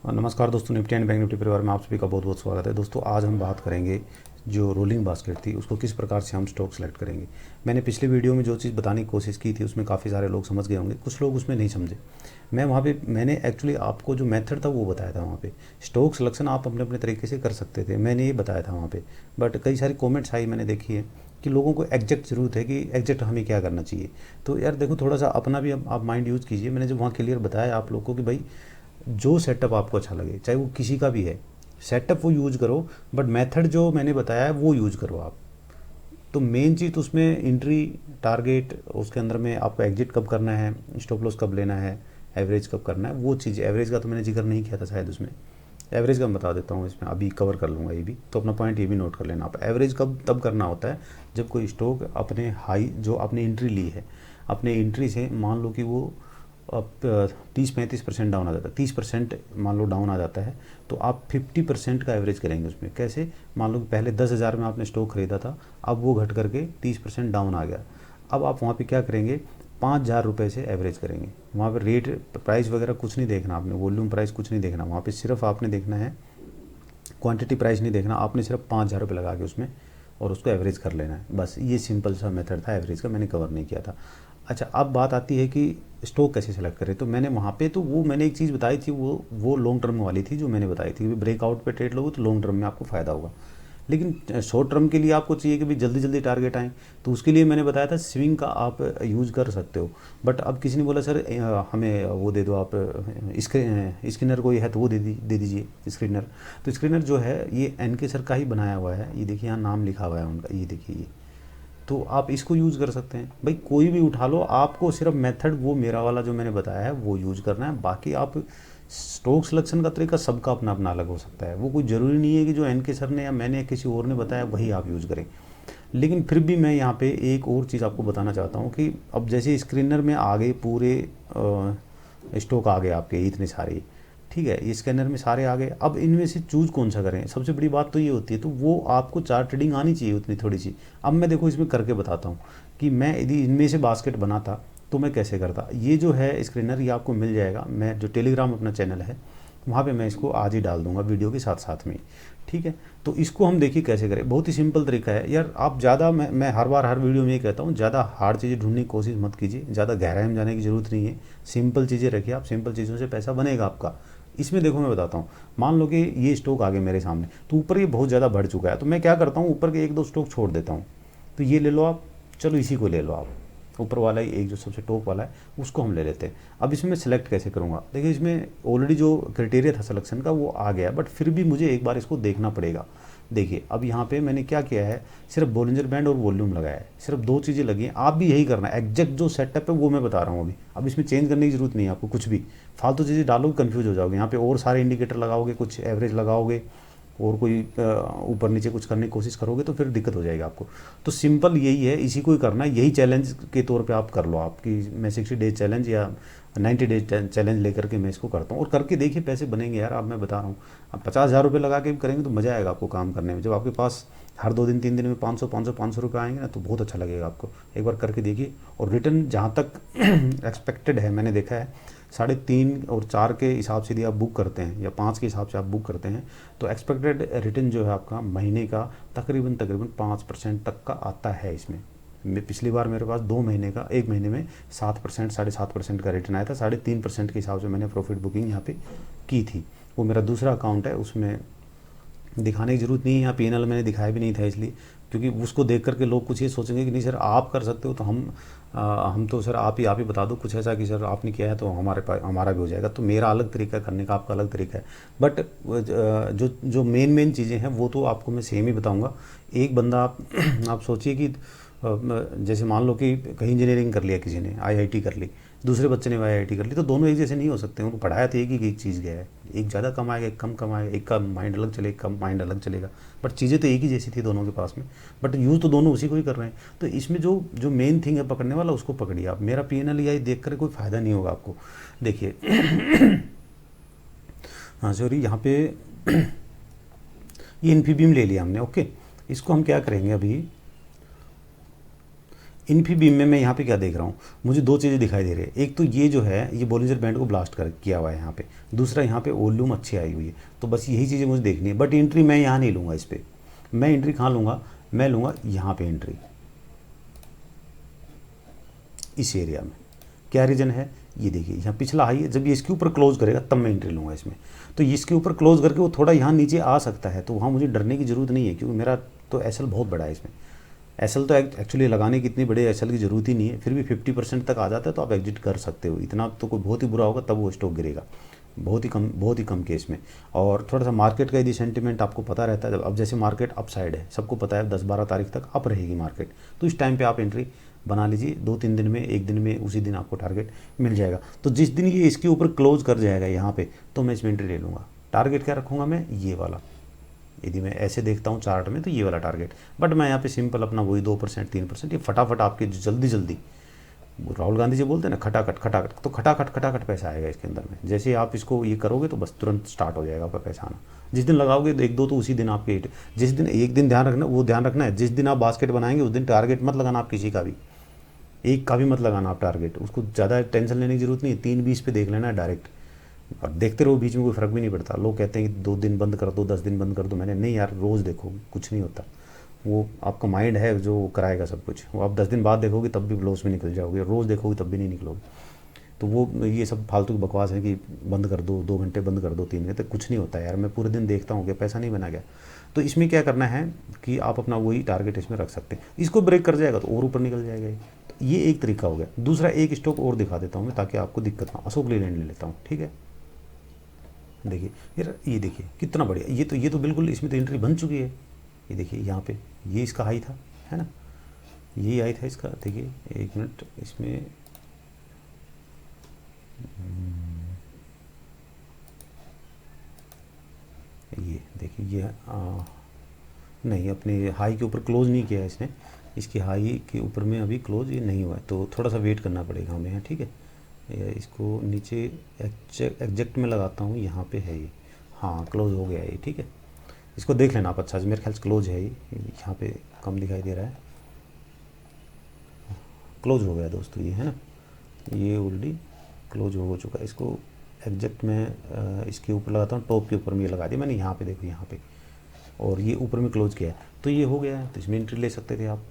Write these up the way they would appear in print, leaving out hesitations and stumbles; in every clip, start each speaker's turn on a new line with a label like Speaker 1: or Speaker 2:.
Speaker 1: नमस्कार दोस्तों, Nifty and bank Nifty परिवार में आप सभी का बहुत बहुत स्वागत है। दोस्तों आज हम बात करेंगे जो रोलिंग बास्केट थी उसको किस प्रकार से हम स्टॉक सेलेक्ट करेंगे। मैंने पिछले वीडियो में जो चीज़ बताने की कोशिश की थी उसमें काफ़ी सारे लोग समझ गए होंगे, कुछ लोग उसमें नहीं समझे। मैंने एक्चुअली आपको जो मेथड था वो बताया था। वहाँ पे स्टॉक सिलेक्शन आप अपने अपने तरीके से कर सकते थे, मैंने ये बताया था वहाँ पे। बट कई सारी कमेंट्स आई, मैंने देखी है कि लोगों को एग्जैक्ट ज़रूरत है कि एग्जैक्ट हमें क्या करना चाहिए। तो यार देखो, थोड़ा सा अपना भी आप माइंड यूज़ कीजिए। मैंने जो वहाँ क्लियर बताया आप लोगों को कि भाई जो सेटअप आपको अच्छा लगे, चाहे वो किसी का भी है, सेटअप वो यूज़ करो, बट मेथड जो मैंने बताया है वो यूज़ करो आप। तो मेन चीज़ तो उसमें एंट्री, टारगेट, उसके अंदर में आपको एग्जिट कब करना है, स्टॉप लॉस कब लेना है, एवरेज कब करना है, वो चीज़। एवरेज का तो मैंने जिक्र नहीं किया था शायद उसमें। एवरेज का मैं बता देता हूँ, इसमें अभी कवर कर लूँगा ये भी। तो अपना पॉइंट ये भी नोट कर लेना आप। एवरेज कब तब करना होता है जब कोई स्टॉक अपने हाई जो आपने एंट्री ली है, अपने एंट्री से मान लो कि वो अब 30-35% डाउन आ जाता है, 30% मान लो डाउन आ जाता है, तो आप 50% का एवरेज करेंगे उसमें। कैसे? मान लो कि पहले 10,000 में आपने स्टॉक खरीदा था, अब वो घट करके 30% डाउन आ गया। अब आप वहाँ पे क्या करेंगे, 5,000 रुपये से एवरेज करेंगे। वहाँ पर रेट प्राइस वगैरह कुछ नहीं देखना आपने, वॉल्यूम प्राइस कुछ नहीं देखना। वहाँ पे सिर्फ आपने देखना है, क्वांटिटी प्राइस नहीं देखना आपने, सिर्फ 5,000 रुपये लगा के उसमें और उसको एवरेज कर लेना है। बस ये सिंपल सा मेथड था एवरेज का, मैंने कवर नहीं किया था। अच्छा, अब बात आती है कि स्टॉक कैसे सेलेक्ट करें। तो मैंने वहाँ पे तो वो मैंने एक चीज़ बताई थी, वो लॉन्ग टर्म वाली थी जो मैंने बताई थी कि ब्रेकआउट पे ट्रेड लोगे तो लॉन्ग टर्म में आपको फ़ायदा होगा। लेकिन शॉर्ट टर्म के लिए आपको चाहिए कि भाई जल्दी जल्दी टारगेट आए, तो उसके लिए मैंने बताया था स्विंग का आप यूज़ कर सकते हो। बट अब किसी ने बोला सर हमें वो दे दो आप, स्क्रीनर कोई है तो वो दे दीजिए स्क्रीनर। तो स्क्रीनर जो है ये एनके सर का ही बनाया हुआ है, ये देखिए यहाँ नाम लिखा हुआ है उनका, ये देखिए ये। तो आप इसको यूज़ कर सकते हैं भाई, कोई भी उठा लो। आपको सिर्फ मेथड वो मेरा वाला जो मैंने बताया है वो यूज़ करना है। बाकी आप स्टॉक सिलेक्शन का तरीका सबका अपना अपना अलग हो सकता है। वो कोई ज़रूरी नहीं है कि जो एन के सर ने या मैंने या किसी और ने बताया वही आप यूज़ करें। लेकिन फिर भी मैं यहाँ पे एक और चीज़ आपको बताना चाहता हूँ कि अब जैसे स्क्रीनर में आ गए पूरे स्टॉक आ गए आपके इतने सारे, ठीक है, ये स्कैनर में सारे आ गए। अब इनमें से चूज़ कौन सा करें, सबसे बड़ी बात तो ये होती है। तो वो आपको चार्ट ट्रेडिंग आनी चाहिए उतनी थोड़ी सी। अब मैं देखो इसमें करके बताता हूँ कि मैं यदि इनमें से बास्केट बनाता तो मैं कैसे करता। ये जो है स्क्रीनर, ये आपको मिल जाएगा, मैं जो टेलीग्राम अपना चैनल है वहाँ पे मैं इसको आज ही डाल दूंगा वीडियो के साथ साथ में, ठीक है। तो इसको हम देखिए कैसे करें। बहुत ही सिंपल तरीका है यार। आप ज़्यादा, मैं हर बार हर वीडियो में ये कहता हूँ, ज़्यादा हार्ड चीज़ें ढूंढने की कोशिश मत कीजिए, ज़्यादा गहराई में जाने की ज़रूरत नहीं है। सिंपल चीज़ें रखिए आप, सिंपल चीज़ों से पैसा बनेगा आपका। इसमें देखो मैं बताता हूँ, मान लो कि ये स्टॉक आ गए मेरे सामने, तो ऊपर ये बहुत ज़्यादा बढ़ चुका है, तो मैं क्या करता हूँ, ऊपर के एक दो स्टॉक छोड़ देता हूँ। तो ये ले लो आप, चलो इसी को ले लो आप, ऊपर वाला ही एक जो सबसे टॉप वाला है उसको हम ले लेते हैं। अब इसमें सेलेक्ट कैसे करूँगा, देखिए इसमें ऑलरेडी जो क्राइटेरिया था सिलेक्शन का वो आ गया, बट फिर भी मुझे एक बार इसको देखना पड़ेगा। देखिए अब यहाँ पे मैंने क्या किया है, सिर्फ बोलिंजर बैंड और वॉल्यूम लगाया है, सिर्फ दो चीज़ें लगी हैं। आप भी यही करना है, एग्जैक्ट जो सेटअप है वो मैं बता रहा हूँ अभी। अब इसमें चेंज करने की जरूरत नहीं है आपको कुछ भी। फालतू चीज़ें डालोगे कंफ्यूज हो जाओगे। यहाँ पे और सारे इंडिकेटर लगाओगे, कुछ एवरेज लगाओगे और कोई ऊपर नीचे कुछ करने की कोशिश करोगे तो फिर दिक्कत हो जाएगी आपको। तो सिंपल यही है, इसी को ही करना है। यही चैलेंज के तौर पे आप कर लो आपकी, मैं 60 डेज चैलेंज या 90 डेज चैलेंज लेकर के मैं इसको करता हूँ और करके देखिए पैसे बनेंगे यार। अब मैं बता रहा हूँ, अब 50,000 रुपये लगा के करेंगे तो मज़ा आएगा आपको काम करने में। जब आपके पास हर 2 दिन 3 दिन में 500 रुपये आएंगे ना, तो बहुत अच्छा लगेगा आपको। एक बार करके देखिए। और रिटर्न जहाँ तक एक्सपेक्टेड है, मैंने देखा है 3.5 और 4 के हिसाब से यदि आप बुक करते हैं या 5 के हिसाब से आप बुक करते हैं, तो एक्सपेक्टेड रिटर्न जो है आपका महीने का तकरीबन 5% तक का आता है इसमें। पिछली बार मेरे पास 2 महीने का, 1 महीने में 7%, 7.5% का रिटर्न आया था। 3.5% के हिसाब से मैंने प्रॉफिट बुकिंग यहाँ पे की थी। वो मेरा दूसरा अकाउंट है, उसमें दिखाने की ज़रूरत नहीं है। यहाँ पीएनएल मैंने दिखाया भी नहीं था इसलिए, क्योंकि उसको देख करके लोग कुछ ये सोचेंगे कि नहीं सर आप कर सकते हो, तो हम तो सर आप ही बता दो कुछ ऐसा कि सर आपने किया है तो हमारे पास हमारा भी हो जाएगा। तो मेरा अलग तरीका करने का, आपका अलग तरीका है। बट जो जो मेन चीज़ें हैं वो तो आपको मैं सेम ही बताऊँगा। एक बंदा आप सोचिए कि जैसे मान लो कि कहीं इंजीनियरिंग कर लिया किसी ने, आईआईटी कर ली, दूसरे बच्चे ने आईआईटी कर ली, तो दोनों एक जैसे नहीं हो सकते। उनको पढ़ाया तो एक ही एक चीज़ गया है, एक ज़्यादा कमाएगा एक कम कमाएगा, एक का माइंड अलग चलेगा एक का माइंड अलग चलेगा, बट चीज़ें तो एक ही जैसी थी दोनों के पास में, बट यूज़ तो दोनों उसी को ही कर रहे हैं। तो इसमें जो जो मेन थिंग है पकड़ने वाला, उसको पकड़िए आप। मेरा पीएनएल या देख कर कोई फ़ायदा नहीं होगा आपको। देखिए हाँ सॉरी, यहाँ पे ये इन्फीबीम ले लिया हमने, ओके। इसको हम क्या करेंगे, अभी इन्फीबीम में मैं यहाँ पे क्या देख रहा हूँ, मुझे दो चीज़ें दिखाई दे रही है। एक तो ये जो है ये बॉलिंजर बैंड को ब्लास्ट कर किया हुआ है यहाँ पे, दूसरा यहाँ पे वॉल्यूम अच्छी आई हुई है। तो बस यही चीज़ें मुझे देखनी है। बट एंट्री मैं यहाँ नहीं लूँगा इस पर, मैं एंट्री कहाँ लूँगा, मैं लूँगा यहाँ पे एंट्री, इस एरिया में। क्या रीज़न है, ये देखिए यहाँ पिछला हाई है, जब ये इसके ऊपर क्लोज करेगा तब मैं एंट्री लूँगा इसमें। तो इसके ऊपर क्लोज करके वो थोड़ा यहाँ नीचे आ सकता है, तो वहाँ मुझे डरने की ज़रूरत नहीं है, क्योंकि मेरा तो एसएल बहुत बड़ा है इसमें। एसएल तो एक्चुअली लगाने की इतनी बड़े एसएल की ज़रूरत ही नहीं है, फिर भी 50% तक आ जाता है तो आप एग्जिट कर सकते हो। इतना तो कोई बहुत ही बुरा होगा तब वो स्टॉक गिरेगा, बहुत ही कम केस में। और थोड़ा सा मार्केट का यदि सेंटिमेंट आपको पता रहता है, अब जैसे मार्केट अप साइड है, सबको पता है 10-12 तारीख तक अप रहेगी मार्केट, तो इस टाइम पे आप एंट्री बना लीजिए। 2-3 दिन में, एक दिन में, उसी दिन आपको टारगेट मिल जाएगा। तो जिस दिन ये इसके ऊपर क्लोज कर जाएगा यहाँ पे, तो मैं इसमें एंट्री ले लूँगा। टारगेट क्या रखूँगा मैं, ये वाला। यदि मैं ऐसे देखता हूँ चार्ट में तो ये वाला टारगेट, बट मैं यहाँ पे सिंपल अपना वही 2% 3%, ये फटाफट आपके जल्दी जल्दी, राहुल गांधी जी बोलते हैं ना खटाखट खटाखट, तो खटाखट खटाखट पैसा आएगा इसके अंदर में। जैसे आप इसको ये करोगे तो बस तुरंत स्टार्ट हो जाएगा आपका पैसा आना। जिस दिन लगाओगे तो 1-2 तो उसी दिन आपके, जिस दिन एक दिन ध्यान रखना, वो ध्यान रखना है जिस दिन आप बास्केट बनाएंगे उस दिन टारगेट मत लगाना आप किसी का भी, एक का भी मत लगाना आप टारगेट। उसको ज़्यादा टेंशन लेने की जरूरत नहीं है, 3-20 पे देख लेना है डायरेक्ट, और देखते रहो, बीच में कोई फ़र्क भी नहीं पड़ता। लोग कहते हैं कि 2 दिन बंद कर दो, 10 दिन बंद कर दो, मैंने नहीं यार, रोज़ देखो, कुछ नहीं होता। वो आपका माइंड है जो कराएगा सब कुछ। वो आप 10 दिन बाद देखोगे तब भी लॉस में निकल जाओगे, रोज़ देखोगे तब भी नहीं निकलोगे। तो वो ये सब फालतू की बकवास है कि बंद कर दो, 2 घंटे बंद कर दो, 3 घंटे, कुछ नहीं होता यार। मैं पूरे दिन देखता हूँ कि पैसा नहीं बना गया। तो इसमें क्या करना है कि आप अपना वही टारगेट इसमें रख सकते हैं। इसको ब्रेक कर जाएगा तो और ऊपर निकल जाएगा। तो ये एक तरीका हो गया। दूसरा एक स्टॉक और दिखा देता हूँ मैं, ताकि आपको दिक्कत ना। अशोक लीलैंड ले लेता हूँ, ठीक है। देखिए यार, ये देखिए कितना बढ़िया, ये तो बिल्कुल इसमें तो एंट्री बन चुकी है। ये देखिए यहाँ पे ये इसका हाई था, है ना, ये हाई था इसका। देखिए 1 मिनट, इसमें ये देखिए ये नहीं, अपने हाई के ऊपर क्लोज नहीं किया है इसने, इसकी हाई के ऊपर में अभी क्लोज ये नहीं हुआ है, तो थोड़ा सा वेट करना पड़ेगा हमें यहाँ, ठीक है। इसको नीचे एग्जैक्ट में लगाता हूँ, यहाँ पे है ये, हाँ क्लोज हो गया ये, ठीक है। इसको देख लेना आप अच्छा से, मेरे ख्याल से क्लोज है ये, यहाँ पे कम दिखाई दे रहा है, क्लोज हो गया दोस्तों ये, है ना, ये ऑलरेडी क्लोज हो चुका है। इसको एग्जैक्ट में इसके ऊपर लगाता हूँ, टॉप के ऊपर में ये लगा दिया मैंने, यहाँ पे देखो यहाँ पे, और ये ऊपर में क्लोज किया है, तो ये हो गया है। तो इसमें एंट्री ले सकते थे आप,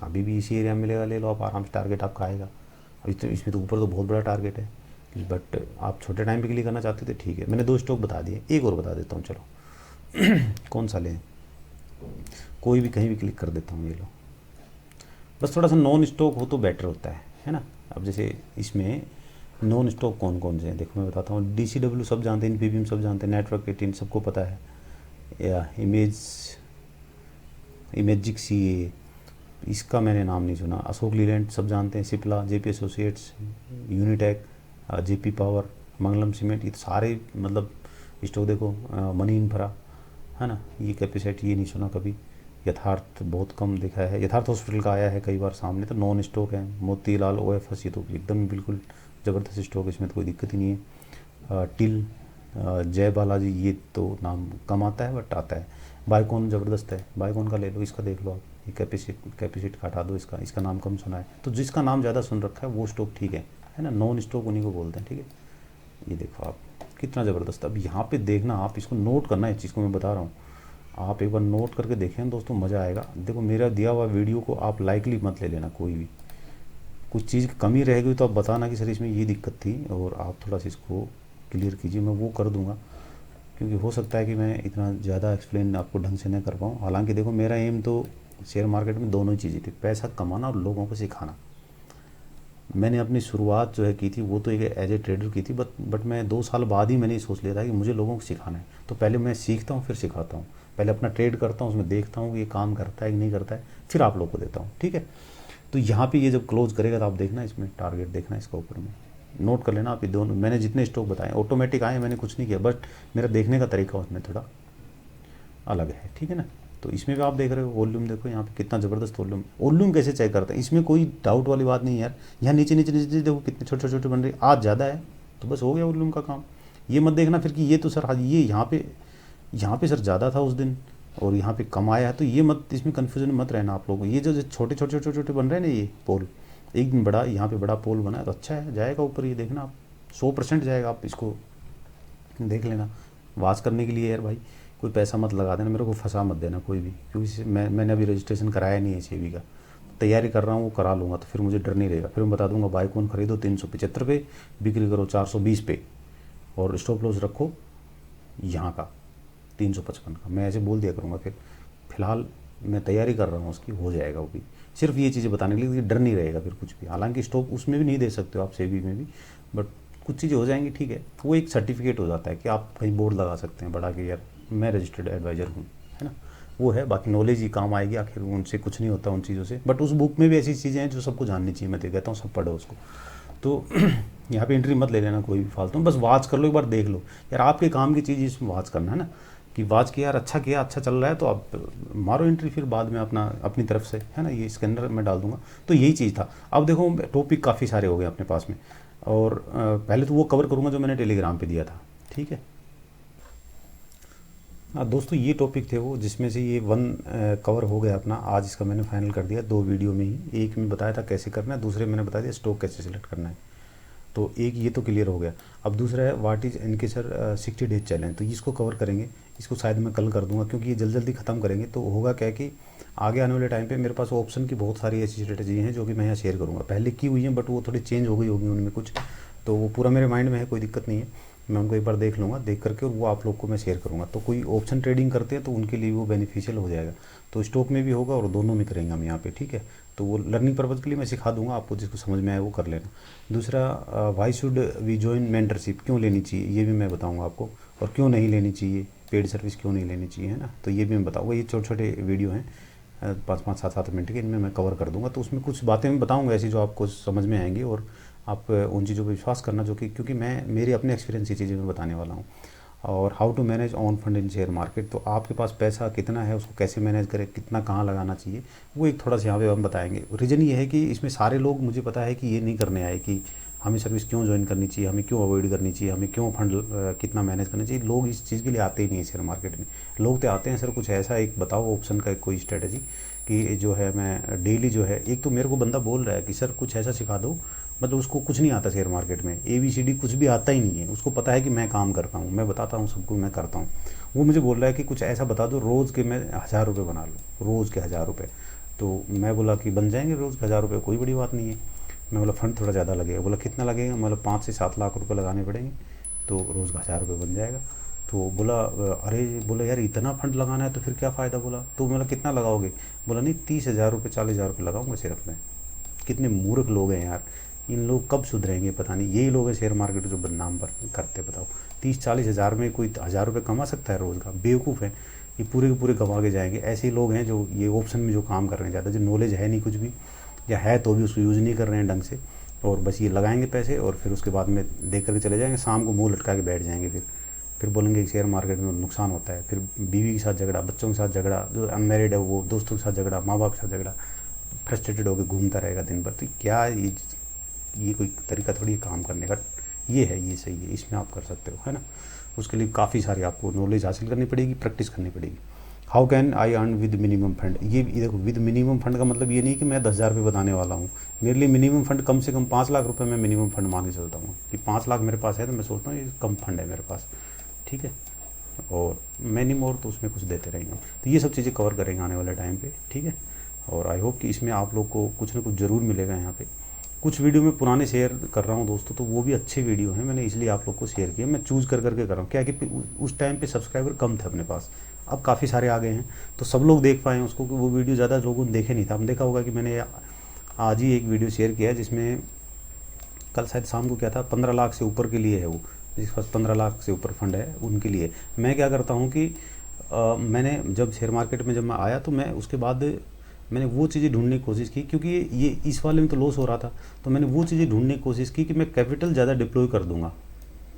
Speaker 1: अभी भी इसी एरिया में मिलेगा, ले लो आप आराम से, टारगेट आपका आएगा। अभी तो इसमें तो ऊपर तो बहुत बड़ा टारगेट है, बट आप छोटे टाइम पे के लिए करना चाहते थे, ठीक है। मैंने 2 स्टॉक बता दिए, एक और बता देता हूँ, चलो कौन सा लें, कोई भी कहीं भी क्लिक कर देता हूँ, ये लो। बस थोड़ा सा नॉन स्टॉक हो तो बेटर होता है ना। अब जैसे इसमें नॉन स्टॉक कौन कौन से हैं, देखो मैं बताता हूँ। DCW सब जानते हैं, इन्फीबीम सब जानते हैं, नेटवर्क 18 सबको पता है, या इमेजिक CA, इसका मैंने नाम नहीं सुना। अशोक लीलैंड सब जानते हैं, Cipla, JP associates, Unitech, JP power, Mangalam cement, ये सारे मतलब स्टॉक देखो। मनी इंफ्रा, है ना, ये कैपेसिटी, ये नहीं सुना कभी। यथार्थ बहुत कम दिखा है, यथार्थ हॉस्पिटल का आया है कई बार सामने, तो नॉन स्टॉक है। मोतीलाल OFS, ये तो एकदम बिल्कुल ज़बरदस्त स्टॉक, इसमें तो कोई दिक्कत ही नहीं है। टिल, जय बालाजी, ये तो नाम कम आता है बट आता है। बाइकॉन ज़बरदस्त है, बाइकॉन का ले लो, इसका देख लो आप, ये कैपेसिटी का हटा दो, इसका नाम कम सुना है। तो जिसका नाम ज़्यादा सुन रखा है वो स्टॉक ठीक है ना, नॉन स्टॉक उन्हीं को बोलते हैं, ठीक है। ये देखो आप कितना ज़बरदस्त। अब यहाँ पे देखना, आप इसको नोट करना, इस चीज़ को मैं बता रहा हूँ, आप एक बार नोट करके देखें दोस्तों, मज़ा आएगा। देखो मेरा दिया हुआ वीडियो को आप लाइकली मत ले लेना, कोई भी कुछ चीज़ की कमी रह गई तो आप बताना कि सर इसमें ये दिक्कत थी, और आप थोड़ा सा इसको क्लियर कीजिए, मैं वो कर दूंगा। क्योंकि हो सकता है कि मैं इतना ज़्यादा एक्सप्लेन आपको ढंग से नहीं कर पाऊँ। हालांकि देखो मेरा एम तो शेयर मार्केट में दोनों ही चीज़ें थी, पैसा कमाना और लोगों को सिखाना। मैंने अपनी शुरुआत जो है की थी वो तो एक एज ए ट्रेडर की थी, बट मैं 2 साल बाद ही मैंने ये सोच लिया था कि मुझे लोगों को सिखाना है। तो पहले मैं सीखता हूँ फिर सिखाता हूँ, पहले अपना ट्रेड करता हूँ, उसमें देखता हूँ कि ये काम करता है कि नहीं करता है, फिर आप लोगों को देता हूँ, ठीक है। तो यहाँ पे ये जब क्लोज करेगा तो आप देखना, इसमें टारगेट देखना, इसका ऊपर में नोट कर लेना आप। ये दोनों मैंने जितने स्टॉक बताए ऑटोमेटिक आए, मैंने कुछ नहीं किया, बट मेरा देखने का तरीका उसमें थोड़ा अलग है, ठीक है ना। तो इसमें भी आप देख रहे हो वॉल्यूम, देखो यहाँ पे कितना ज़बरदस्त वॉल्यूम कैसे चेक करते हैं, इसमें कोई डाउट वाली बात नहीं है यार। यहाँ नीचे नीचे नीचे देखो कितने छोटे छोटे बन रहे, आज ज़्यादा है तो बस हो गया वॉल्यूम का काम। ये मत देखना फिर कि ये तो सर ये यहाँ पे सर ज़्यादा था उस दिन, और यहाँ पे कम आया है, तो ये मत, इसमें कन्फ्यूजन मत रहना आप लोगों को। ये जो छोटे छोटे छोटे छोटे बन रहे हैं ना ये पोल, एक दिन बड़ा यहाँ पे बड़ा पोल बना है तो अच्छा है, जाएगा ऊपर, ये देखना आप 100% जाएगा, आप इसको देख लेना। वाच करने के लिए यार भाई कोई पैसा मत लगा देना, मेरे को फंसा मत देना कोई भी, क्योंकि मैंने अभी रजिस्ट्रेशन कराया नहीं है सेबी का, तैयारी कर रहा हूँ, वो करा लूँगा तो फिर मुझे डर नहीं रहेगा। फिर मैं बता दूंगा बाइक कौन खरीदो 375 पे, बिक्री करो 420 पे, और स्टॉप लॉस रखो यहाँ का 355 का, मैं ऐसे बोल दिया करूँगा। फिर फिलहाल मैं तैयारी कर रहा हूँ उसकी, हो जाएगा वो भी, सिर्फ ये चीज़ें बताने के लिए, डर नहीं रहेगा फिर कुछ भी। हालांकि स्टॉप उसमें भी नहीं दे सकते हो आप, सेबी में भी, बट कुछ चीज़ें हो जाएंगी, ठीक है। वो एक सर्टिफिकेट हो जाता है कि आप कहीं बोर्ड लगा सकते हैं बड़ा कि यार मैं रजिस्टर्ड एडवाइज़र हूँ, है ना। वो है, बाकी नॉलेज ही काम आएगी, आखिर उनसे कुछ नहीं होता उन चीज़ों से। बट उस बुक में भी ऐसी चीज़ें हैं जो सबको जाननी चाहिए, मैं तो कहता हूँ सब पढ़ो उसको। तो यहाँ पे एंट्री मत ले लेना कोई भी फालतू, बस वॉच कर लो एक बार, देख लो यार, आपके काम की चीज़ इसमें वॉच करना है ना, कि वॉच किया यार, किया, अच्छा चल रहा है तो आप मारो एंट्री, फिर बाद में अपनी तरफ से, है ना। ये इसके अंदर मैं डाल दूंगा। तो यही चीज़ था। अब देखो टॉपिक काफ़ी सारे हो गए अपने पास में, और पहले तो वो कवर करूँगा जो मैंने टेलीग्राम पे दिया था, ठीक है। दोस्तों ये टॉपिक थे वो, जिसमें से ये वन कवर हो गया अपना। आज इसका मैंने फाइनल कर दिया 2 वीडियो में ही। एक में बताया था कैसे करना है, दूसरे मैंने बता दिया स्टॉक कैसे सिलेक्ट करना है। तो एक ये तो क्लियर हो गया। अब दूसरा है व्हाट इज़ एनकेसर 60 डेज चैलेंज, तो इसको कवर करेंगे। इसको शायद मैं कल कर दूंगा, क्योंकि ये जल्दी ख़त्म करेंगे तो होगा क्या कि आगे आने वाले टाइम पे मेरे पास ऑप्शन की बहुत सारी ऐसी स्ट्रेटजी हैं जो कि मैं यहाँ शेयर करूँगा। पहले की हुई हैं बट वो थोड़ी चेंज हो गई होगी उनमें कुछ, तो वो पूरा मेरे माइंड में है, कोई दिक्कत नहीं है। मैं उनको एक बार देख लूँगा, देख करके वो आप लोग को मैं शेयर करूँगा। तो कोई ऑप्शन ट्रेडिंग करते हैं तो उनके लिए वो बेनिफिशियल हो जाएगा। तो स्टॉक में भी होगा और दोनों में करेंगे हम यहाँ पे, ठीक है। तो वो लर्निंग पर्पज़ के लिए मैं सिखा दूंगा आपको, जिसको समझ में आए वो कर लेना। दूसरा why should we join mentorship, क्यों लेनी चाहिए ये भी मैं बताऊँगा आपको, और क्यों नहीं लेनी चाहिए, पेड सर्विस क्यों नहीं लेनी चाहिए, है ना। तो ये भी मैं बताऊँगा। ये छोटे छोटे वीडियो हैं 5-5, 7-7 मिनट के, इनमें मैं कवर कर दूंगा। तो उसमें कुछ बातें मैं बताऊँगा ऐसी जो आपको समझ में आएंगी, और आप उन चीज़ों पर विश्वास करना जो कि, क्योंकि मैं मेरे अपने एक्सपीरियंस की चीज़ें मैं बताने वाला हूँ। और how to manage on fund in share market, तो आपके पास पैसा कितना है, उसको कैसे मैनेज करें, कितना कहाँ लगाना चाहिए, वो एक थोड़ा सा यहाँ पे हम बताएंगे। रीज़न ये है कि इसमें सारे लोग, मुझे पता है कि ये नहीं करने आए कि हमें सर्विस क्यों ज्वाइन करनी चाहिए, हमें क्यों अवॉइड करनी चाहिए, हमें क्यों फंड कितना मैनेज करना चाहिए। लोग इस चीज़ के लिए आते ही नहीं है शेयर मार्केट में। लोग तो आते हैं सर कुछ ऐसा एक बताओ ऑप्शन का, कोई स्ट्रेटजी कि जो है मैं डेली जो है, एक तो मेरे को बंदा बोल रहा है कि सर कुछ ऐसा सिखा दो, मतलब उसको कुछ नहीं आता शेयर मार्केट में, ABCD कुछ भी आता ही नहीं है। उसको पता है कि मैं काम करता हूँ, मैं बताता हूँ सबको, मैं करता हूँ। वो मुझे बोल रहा है कि कुछ ऐसा बता दो रोज़ के मैं 1000 रुपये बना लूँ, रोज़ के 1000 रुपये। तो मैं बोला कि बन जाएंगे रोज़ के 1000 रुपये, कोई बड़ी बात नहीं है। मैं बोला फंड थोड़ा ज़्यादा लगेगा। बोला कितना लगेगा, मतलब 5 से 7 लाख रुपये लगाने पड़ेंगे, तो रोज़ का 1000 रुपये बन जाएगा। तो बोला अरे, बोला यार इतना फंड लगाना है तो फिर क्या फ़ायदा। बोला तो बोला कितना लगाओगे। बोला नहीं 30,000 रुपये 40,000 रुपये लगाऊंगा सिर्फ मैं। कितने मूर्ख लोग हैं यार, इन लोग कब सुधरेंगे पता नहीं। यही लोग हैं शेयर मार्केट जो बदनाम करते, बताओ 30-40 हज़ार में कोई 1000 रुपये कमा सकता है रोज़ का। बेवकूफ़ है ये, पूरे के पूरे गंवा के जाएंगे। ऐसे ही लोग हैं जो ये ऑप्शन में जो काम कर रहे हैं ज़्यादा, जो नॉलेज है नहीं कुछ भी, या है तो भी उसको यूज़ नहीं कर रहे हैं ढंग से, और बस ये लगाएंगे पैसे और फिर उसके बाद में देख करके चले जाएंगे, शाम को मुँह लटका के बैठ जाएंगे। फिर बोलेंगे कि शेयर मार्केट में नुकसान होता है। फिर बीवी के साथ झगड़ा, बच्चों के साथ झगड़ा, जो अनमेरिड है वो दोस्तों के साथ झगड़ा, माँ बाप के साथ झगड़ा, फ्रस्ट्रेटेड होकर घूमता रहेगा दिन भर। तो क्या ये कोई तरीका थोड़ी काम करने का। ये है, ये सही है, इसमें आप कर सकते हो, है ना। उसके लिए काफ़ी सारी आपको नॉलेज हासिल करनी पड़ेगी, प्रैक्टिस करनी पड़ेगी। How can I earn with minimum fund, ये देखो विद मिनिमम फंड का मतलब ये नहीं कि मैं 10,000 रुपये बताने वाला हूँ। मेरे लिए मिनिमम फंड कम से कम 5 लाख रुपये मैं मिनिमम फंड मान के चलता हूँ कि 5 लाख मेरे पास है तो मैं सोचता हूँ ये कम फंड है मेरे पास, ठीक है। और मैनी मोर तो उसमें कुछ देते रहेंगे। तो ये सब चीज़ें कवर करेंगे आने वाले टाइम पे, ठीक है। और आई होप कि इसमें आप लोग को कुछ ना कुछ ज़रूर मिलेगा। यहाँ पे कुछ वीडियो में पुराने शेयर कर रहा हूँ दोस्तों, तो वो भी अच्छे वीडियो हैं, मैंने इसलिए आप लोग को शेयर किया। मैं चूज़ कर करके कर रहा हूँ, क्या कि उस टाइम पे सब्सक्राइबर कम थे अपने पास, अब काफ़ी सारे आ गए हैं, तो सब लोग देख पाए उसको। कि वो वीडियो ज़्यादा लोगों ने देखे नहीं था। हमने देखा होगा कि मैंने आज ही एक वीडियो शेयर किया जिसमें कल शायद शाम को क्या था, 15 लाख से ऊपर के लिए है वो, जिसके पास 15 लाख से ऊपर फंड है उनके लिए। मैं क्या करता हूँ कि मैंने जब शेयर मार्केट में जब मैं आया तो मैं उसके बाद मैंने वो चीज़ें ढूंढने की कोशिश की, क्योंकि ये इस वाले में तो लॉस हो रहा था। तो मैंने वो चीज़ें ढूंढने की कोशिश की कि मैं कैपिटल ज़्यादा डिप्लॉय कर दूंगा,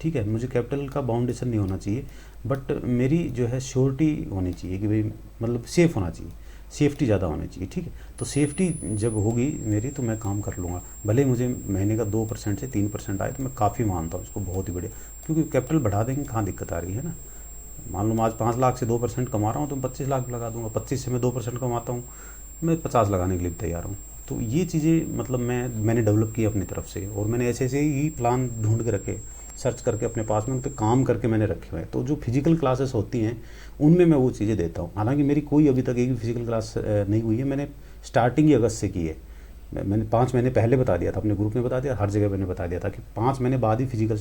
Speaker 1: ठीक है। मुझे कैपिटल का बाउंडेशन नहीं होना चाहिए, बट मेरी जो है श्योरिटी होनी चाहिए कि भाई मतलब सेफ़ होना चाहिए, सेफ्टी ज़्यादा होनी चाहिए, ठीक है। तो सेफ्टी जब होगी मेरी तो मैं काम कर लूँगा, भले मुझे महीने का 2% से 3% आए तो मैं काफ़ी मानता हूँ इसको, बहुत ही बढ़िया। क्योंकि कैपिटल बढ़ा देंगे, कहाँ दिक्कत आ रही है ना। मान लो मैं आज 5 लाख से 2% कमा रहा हूँ तो मैं 25 लाख लगा दूंगा, 25 से मैं 2% कमाता हूँ, मैं 50 लगाने के लिए तैयार हूँ। तो ये चीज़ें मतलब मैंने डेवलप की अपनी तरफ से, और मैंने ऐसे ऐसे ही प्लान ढूंढ के रखे, सर्च करके अपने पास में उन पर काम करके मैंने रखे हुए हैं। तो जो फिजिकल क्लासेस होती हैं उनमें मैं वो चीज़ें देता हूँ। हालांकि मेरी कोई अभी तक एक भी फिजिकल क्लास नहीं हुई है, मैंने स्टार्टिंग ही अगस्त से की है। मैंने 5 महीने पहले बता दिया था, अपने ग्रुप में बता दिया, हर जगह मैंने बता दिया था कि 5 महीने बाद ही फिजिकल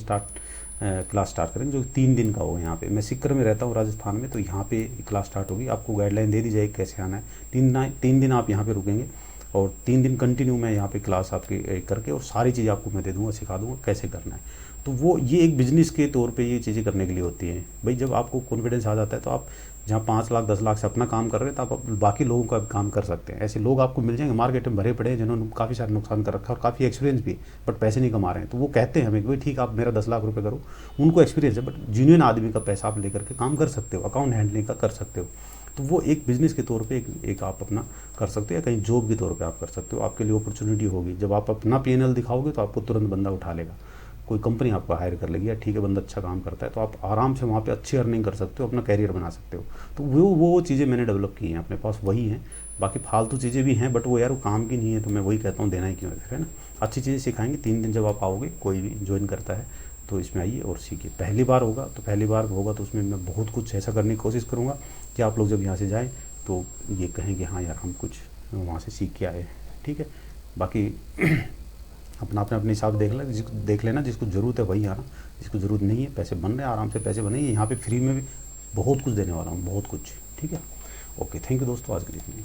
Speaker 1: क्लास स्टार्ट करेंगे, जो 3 दिन का होगा। यहाँ पे मैं सिक्कर में रहता हूँ राजस्थान में, तो यहाँ पे क्लास स्टार्ट होगी। आपको गाइडलाइन दे दी जाएगी कैसे आना है। 3 दिन आप यहाँ पे रुकेंगे और 3 दिन कंटिन्यू मैं यहाँ पे क्लास आपकी करके और सारी चीज़ें आपको मैं दे दूँगा, सिखा दूँगा कैसे करना है। तो वो ये एक बिजनेस के तौर पे ये चीज़ें करने के लिए होती हैं भाई। जब आपको कॉन्फिडेंस आ जाता है तो आप जहाँ 5 लाख 10 लाख से अपना काम कर रहे हैं, तो आप बाकी लोगों का काम कर सकते हैं। ऐसे लोग आपको मिल जाएंगे मार्केट में भरे पड़े हैं जिन्होंने काफ़ी सारा नुकसान कर रखा है और काफ़ी एक्सपीरियंस भी, बट पैसे नहीं कमा रहे हैं। तो वो कहते हैं हमें कि भाई ठीक है आप मेरा 10 लाख रुपये करो, उनको एक्सपीरियंस है, बट जेन्युइन आदमी का पैसा आप लेकर के काम कर सकते हो, अकाउंट हैंडलिंग का कर सकते हो। तो वो एक बिज़नेस के तौर पे एक आप अपना कर सकते हो, या कहीं जॉब के तौर पे आप कर सकते हो। आपके लिए अपॉर्चुनिटी होगी, जब आप अपना P&L दिखाओगे तो आपको तुरंत बंदा उठा लेगा, कोई कंपनी आपको हायर कर लेगी, या ठीक है बंदा अच्छा काम करता है, तो आप आराम से वहाँ पे अच्छी अर्निंग कर सकते हो, अपना कैरियर बना सकते हो। तो वो चीज़ें मैंने डेवलप की हैं अपने पास, वही हैं। बाकी फालतू चीज़ें भी हैं, बट वो यार वो काम की नहीं है, तो मैं वही कहता हूँ देना ही क्यों है फिर, है ना। अच्छी चीज़ें सिखाएंगे। 3 दिन जब आप आओगे, कोई भी ज्वाइन करता है तो इसमें आइए और सीखिए। पहली बार होगा तो उसमें मैं बहुत कुछ ऐसा करने की कोशिश करूँगा कि आप लोग जब यहाँ से जाएँ तो ये कहें कि हाँ यार हम कुछ वहाँ से सीख के आए। ठीक है, बाकी अपना अपने हिसाब देख लेना। जिसको ज़रूरत है वही आना, जिसको ज़रूरत नहीं है, पैसे बन रहे हैं आराम से पैसे बने। यहाँ पे फ्री में भी बहुत कुछ देने वाला हूँ, बहुत कुछ। ठीक है, ओके, थैंक यू दोस्तों, आज के लिए।